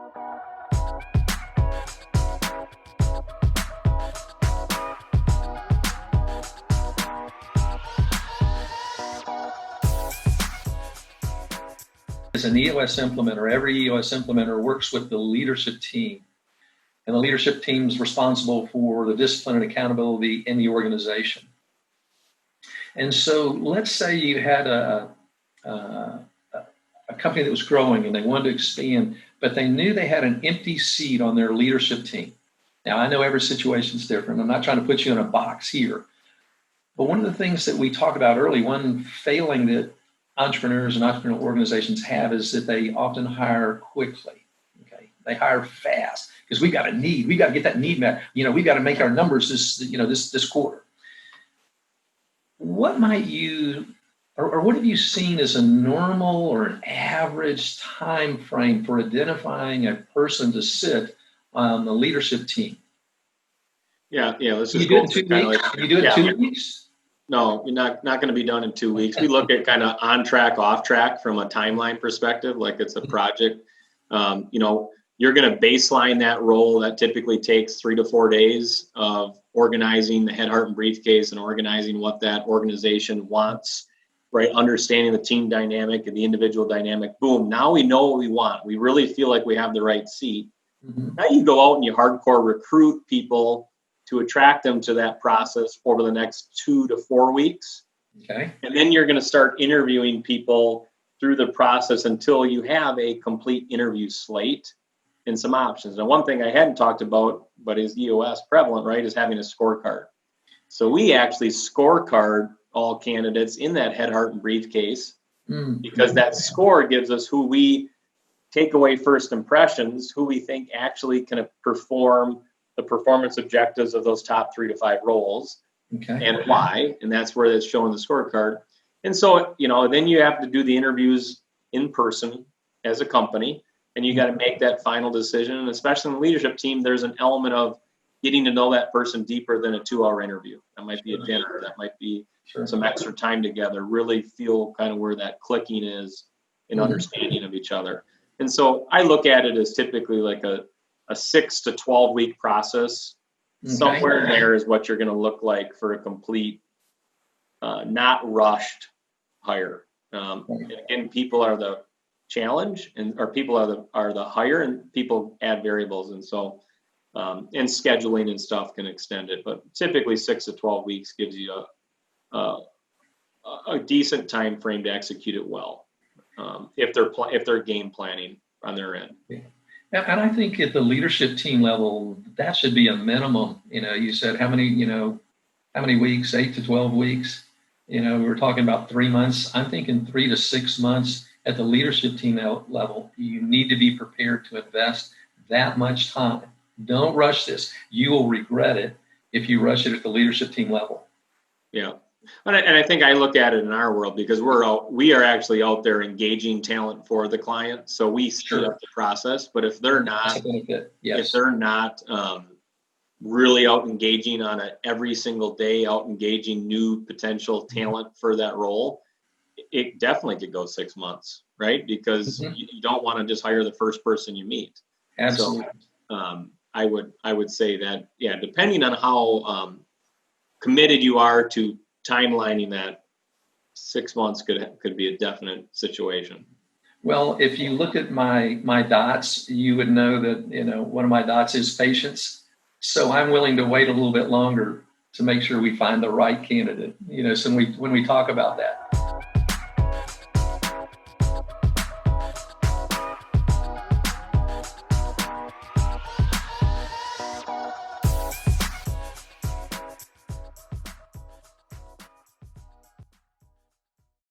As an EOS implementer, every EOS implementer works with the leadership team. And the leadership team is responsible for the discipline and accountability in the organization. And so let's say you had a company that was growing and they wanted to expand, but they knew they had an empty seat on their leadership team. Now, I know every situation is different. I'm not trying to put you in a box here. But one of the things that we talked about early, one failing that entrepreneurs and entrepreneurial organizations have is that they often hire quickly. Okay, they hire fast because we got a need. We got to get that need met. We got to make our numbers this quarter. What might you, or what have you seen as a normal or an average time frame for identifying a person to sit on the leadership team? Yeah. Let's Can just you do go it in 2 through weeks? Can you do it in 2 weeks? No, you're not going to be done in 2 weeks. We look at kind of on track, off track from a timeline perspective, like it's a project. You're going to baseline that role. That typically takes 3 to 4 days of organizing the head, heart, and briefcase and organizing what that organization wants, right? Understanding the team dynamic and the individual dynamic. Boom. Now we know what we want. We really feel like we have the right seat. Mm-hmm. Now you go out and you hardcore recruit people to attract them to that process over the next 2 to 4 weeks. Okay. And then you're going to start interviewing people through the process until you have a complete interview slate and some options. Now, one thing I hadn't talked about, but is EOS prevalent, right, is having a scorecard. So we actually scorecard all candidates in that head, heart, and briefcase because that score gives us who we take away first impressions, who we think actually can perform the performance objectives of those top 3 to 5 roles, and why. And that's where it's showing the scorecard. And so, then you have to do the interviews in person as a company, and you got to make that final decision. And especially in the leadership team, there's an element of getting to know that person deeper than a 2-hour interview. That might be a dinner. That might be some extra time together, really feel kind of where that clicking is in understanding of each other. And so I look at it as typically like a 6 to 12 week process. Somewhere in there is what you're going to look like for a complete, not rushed hire. And people are the challenge, or people are the hire, and people add variables. And so, and scheduling and stuff can extend it, but typically 6 to 12 weeks gives you a decent time frame to execute it well. If they're game planning on their end. Yeah. And I think at the leadership team level, that should be a minimum. You said how many weeks? 8 to 12 weeks. We were talking about 3 months. I'm thinking 3 to 6 months at the leadership team level. You need to be prepared to invest that much time. Don't rush this. You will regret it if you rush it at the leadership team level. Yeah. And I think I look at it in our world because we are actually out there engaging talent for the client. So we speed up the process. But if they're not, really out engaging on it every single day, out engaging new potential talent for that role, it definitely could go 6 months, right? Because you don't want to just hire the first person you meet. Absolutely. So I would say that, depending on how committed you are to timelining that, 6 months could be a definite situation. Well, if you look at my dots, you would know that, one of my dots is patience. So I'm willing to wait a little bit longer to make sure we find the right candidate, so when we talk about that.